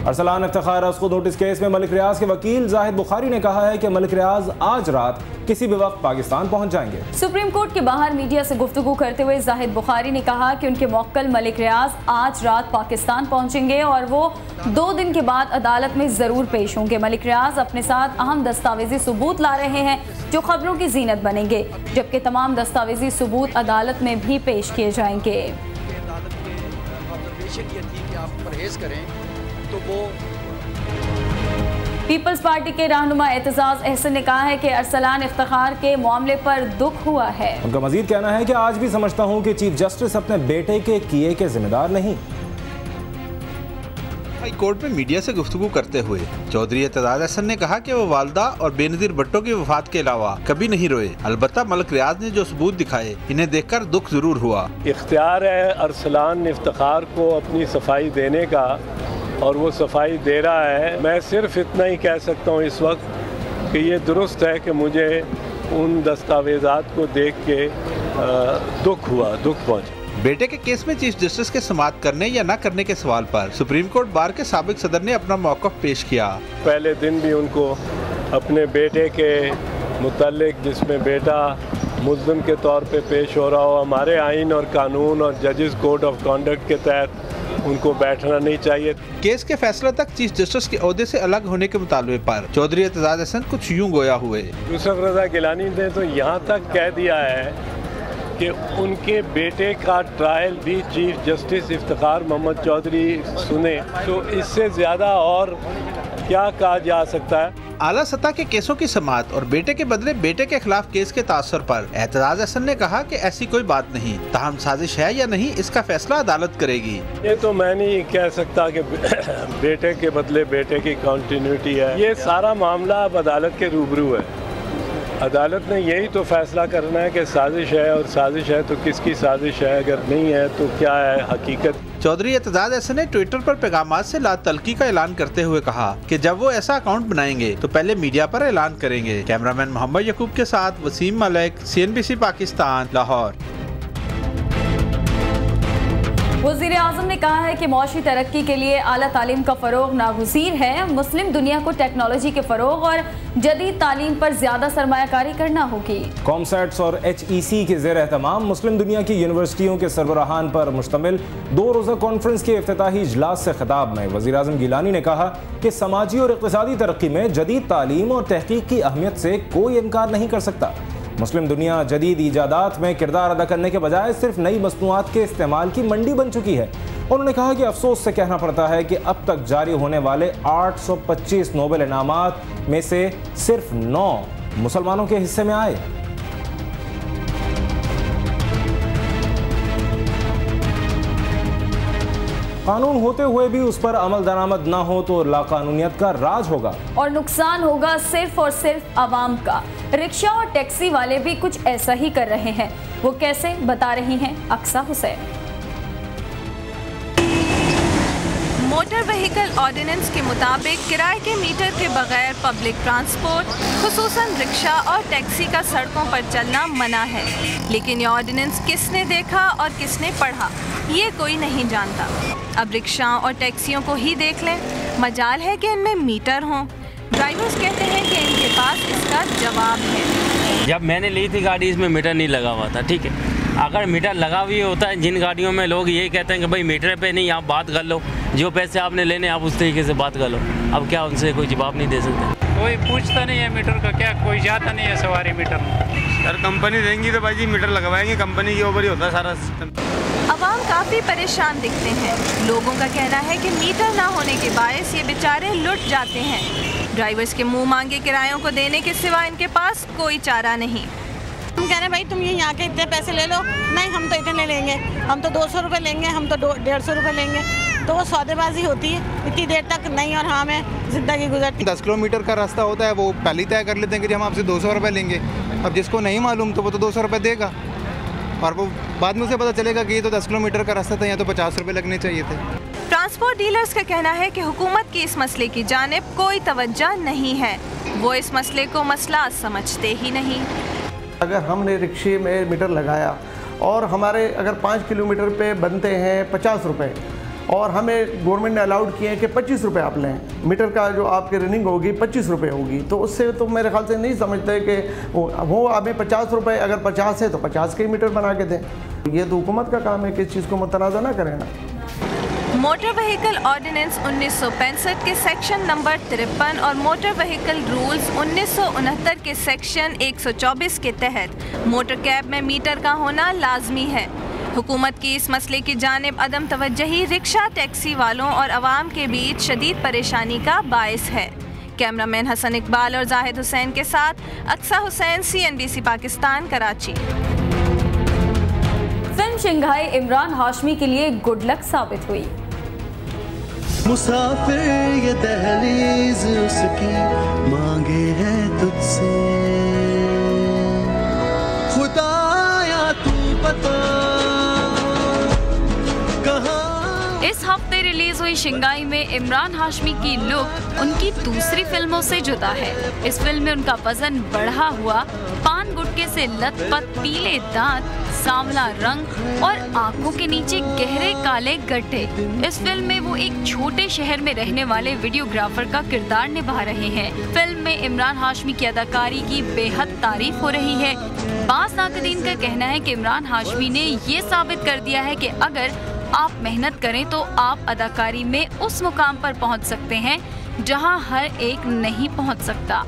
अरसलान इफ्तिखार उसको notice case में मलिक रियाज के वकील जाहिद बुखारी ने कहा है कि मलिक रियाज आज रात किसी भी वक्त पाकिस्तान पहुंच जाएंगे। सुप्रीम कोर्ट के बाहर मीडिया से गुफ्तगू करते हुए जाहिद बुखारी ने कहा कि उनके मौक्कल मलिक रियाज आज रात पाकिस्तान पहुंचेंगे और वो 2 दिन के बाद अदालत में जरूर पेश होंगे। मलिक रियाज अपने साथ अहम दस्तावेजी सबूत ला रहे हैं जो खबरों की जीनत बनेंगे, जबकि तमाम दस्तावेजी सबूत अदालत में भी पेश किए जाएंगे। तो वो पीपल्स पार्टी के रहनुमा एतजाज अहसन ने कहा है कि अरसलान इफ्तिखार के मामले पर दुख हुआ है। उनका मजीद कहना है कि आज भी समझता हूं कि चीफ जस्टिस अपने बेटे के किए के जिम्मेदार नहीं। हाई कोर्ट में मीडिया से गुफ्तगू करते हुए चौधरी एतजाज अहसन ने कहा कि वो वालदा और बेनज़ीर भुट्टो की वफात के अलावा कभी नहीं रोए। अलबत्ता मलिक रियाज ने जो सबूत दिखाए इन्हें देखकर दुख जरूर हुआ। इख्तियार है अरसलान इफ्तिखार को अपनी सफाई देने का और वो सफाई दे रहा है। मैं सिर्फ इतना ही कह सकता हूँ इस वक्त कि ये दुरुस्त है कि मुझे उन दस्तावेज़ात को देख के दुख पहुँचा। बेटे के केस में चीफ जस्टिस के समाअत करने या न करने के सवाल पर सुप्रीम कोर्ट बार के साबिक सदर ने अपना मौक़िफ़ पेश किया। पहले दिन भी उनको अपने बेटे के मुतालिक, जिसमें बेटा मुल्ज़िम के तौर पे पेश हो रहा हो, हमारे आइन और कानून और जजेस कोड ऑफ कंडक्ट के तहत उनको बैठना नहीं चाहिए। केस के फैसले तक चीफ जस्टिस के ओहदे से अलग होने के मुतालबे पर चौधरी एतजाज अहसन कुछ यूं गोया हुए। यूसुफ रज़ा गिलानी ने तो यहाँ तक कह दिया है कि उनके बेटे का ट्रायल भी चीफ जस्टिस इफ्तिखार मोहम्मद चौधरी सुने, तो इससे ज़्यादा और क्या कहा जा सकता है। आला सतह के केसों की समाअत और बेटे के बदले बेटे के खिलाफ केस के तासुर पर एतजाज अहसन ने कहा कि ऐसी कोई बात नहीं, ताहम साजिश है या नहीं इसका फैसला अदालत करेगी। ये तो मैं नहीं कह सकता कि बेटे के बदले बेटे की कंटिन्यूटी है। ये सारा मामला अब अदालत के रूबरू है। अदालत ने यही तो फैसला करना है कि साजिश है, और साजिश है तो किसकी साजिश है, अगर नहीं है तो क्या है हकीकत। चौधरी एतजाज अहसन ने ट्विटर पर पैगामात से लातल्की का ऐलान करते हुए कहा कि जब वो ऐसा अकाउंट बनाएंगे तो पहले मीडिया पर ऐलान करेंगे। कैमरामैन मोहम्मद यकूब के साथ वसीम मलिक, CNBC पाकिस्तान, लाहौर। वज़ीर आज़म ने कहा है कि मौशी तरक्की के लिए आला तालीम का फ़रोग़ नागुज़ीर है। मुस्लिम दुनिया को टेक्नोलॉजी के फ़रोग़ और जदीद तालीम पर ज़्यादा सरमायाकारी करना होगी। कॉमसैट्स और HEC के ज़ेर एहतमाम मुस्लिम दुनिया की यूनिवर्सिटियों के सरबराहान पर मुश्तमिल 2 रोज़ा कॉन्फ्रेंस के इफ्तिताही इजलास से खिताब में वज़ीर आज़म गिलानी ने कहा कि समाजी और इक़्तिसादी तरक्की में जदीद तालीम और तहक़ीक़ की अहमियत से कोई इनकार नहीं कर सकता। मुस्लिम दुनिया जदीद ईजादात में किरदार अदा करने के बजाय सिर्फ नई मसनूआत के इस्तेमाल की मंडी बन चुकी है। उन्होंने कहा कि अफसोस से कहना पड़ता है कि अब तक जारी होने वाले 825 नोबेल इनामात में से सिर्फ 9 मुसलमानों के हिस्से में आए। कानून होते हुए भी उस पर अमल दरामद ना हो तो लाकानूनियत का राज होगा और नुकसान होगा सिर्फ और सिर्फ आवाम का। रिक्शा और टैक्सी वाले भी कुछ ऐसा ही कर रहे हैं। वो कैसे, बता रही हैं Aqsa Hussain. Motor vehicle ordinance के मुताबिक किराए के मीटर के बगैर पब्लिक ट्रांसपोर्ट खुसूसन रिक्शा और टैक्सी का सड़कों पर चलना मना है। लेकिन ये ऑर्डिनेंस किसने देखा और किसने पढ़ा ये कोई नहीं जानता। अब रिक्शा और टैक्सियों को ही देख लें, मजाल है कि इनमें मीटर हों। ड्राइवर्स कहते हैं कि इनके पास इसका जवाब है। जब मैंने ली थी गाड़ी इसमें मीटर नहीं लगा हुआ था, ठीक है। अगर मीटर लगा भी होता है, जिन गाड़ियों में लोग यही कहते हैं कि भाई मीटर पे नहीं, आप बात कर लो, जो पैसे आपने लेने आप उस तरीके से बात कर लो। अब क्या उनसे कोई जवाब नहीं दे सकते। कोई पूछता नहीं है मीटर का, क्या कोई जाता नहीं है सवारी मीटर। सर कंपनी देंगी तो भाई जी मीटर लगवाएंगे, कंपनी के ऊपर ही होता है सारा सिस्टम। अवाम काफ़ी परेशान दिखते हैं। लोगों का कहना है कि मीटर ना होने के बायस ये बेचारे लुट जाते हैं। ड्राइवर्स के मुंह मांगे किरायों को देने के सिवा इनके पास कोई चारा नहीं। हम कह रहे हैं भाई तुम ये यहाँ के इतने पैसे ले लो, नहीं हम तो इतने लेंगे, हम तो 200 रुपये लेंगे, हम तो 150 रुपये लेंगे। तो वो सौदेबाजी होती है इतनी देर तक नहीं, और हमें ज़िंदगी गुजरती। 10 किलोमीटर का रास्ता होता है, वो पहले तय कर लेते हैं कि हम आपसे 200 रुपये लेंगे। अब जिसको नहीं मालूम तो वो तो 200 रुपये देगा, और वो बाद में उसे पता चलेगा कि ये तो 10 किलोमीटर का रास्ता था, यहाँ तो 50 रुपये लगने चाहिए थे। ट्रांसपोर्ट डीलर्स का कहना है कि हुकूमत की इस मसले की जानिब कोई तवज्जो नहीं है। वो इस मसले को मसला समझते ही नहीं। अगर हमने रिक्शे में मीटर लगाया और हमारे अगर 5 किलोमीटर पे बनते हैं 50 रुपये, और हमें गवर्नमेंट ने अलाउड किए हैं कि 25 रुपये आप लें, मीटर का जो आपकी रनिंग होगी 25 रुपये होगी। तो उससे तो मेरे ख्याल से नहीं समझते कि वो हमें 50 रुपये, अगर 50 है तो 50 के मीटर बना के दें। ये तो हुकूमत का काम है कि इस चीज़ को मुतनाज़ा ना करें ना। मोटर व्हीकल ऑर्डिनेंस 1965 के सेक्शन नंबर 53 और मोटर व्हीकल रूल्स 1969 के सेक्शन 124 के तहत मोटर कैब में मीटर का होना लाजमी है। हुकूमत की इस मसले की जानिब अदम तवज्जुही रिक्शा टैक्सी वालों और अवाम के बीच शदीद परेशानी का बायस है। कैमरामैन हसन इकबाल और जाहिद हुसैन के साथ अक्सा हुसैन, CNBC पाकिस्तान, कराची। फिल्म शंघाई इमरान हाशमी के लिए गुड लक साबित हुई। मुसाफिर ये दहलीज उसकी मांगे है तुझसे, खुदाया तू बता कहाँ। इस हफ्ते रिलीज हुई शंघाई में इमरान हाशमी की लुक उनकी दूसरी फिल्मों से जुदा है। इस फिल्म में उनका वजन बढ़ा हुआ, पान गुटके से लथपथ पीले दांत, सांवला रंग और आंखों के नीचे गहरे काले गड्ढे। इस फिल्म में वो एक छोटे शहर में रहने वाले वीडियोग्राफर का किरदार निभा रहे हैं। फिल्म में इमरान हाशमी की अदाकारी की बेहद तारीफ हो रही है। बाज़ नाक़दीन का कहना है कि इमरान हाशमी ने ये साबित कर दिया है कि अगर आप मेहनत करें तो आप अदाकारी में उस मुकाम पर पहुंच सकते हैं जहां हर एक नहीं पहुंच सकता।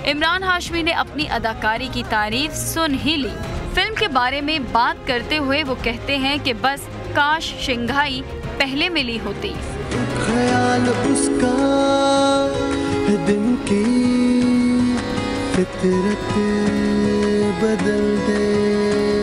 इमरान हाशमी ने अपनी अदाकारी की तारीफ सुन ही ली। फिल्म के बारे में बात करते हुए वो कहते हैं कि बस काश शंघाई पहले मिली होती। ख्याल उसका दिन की फितरत बदल दे।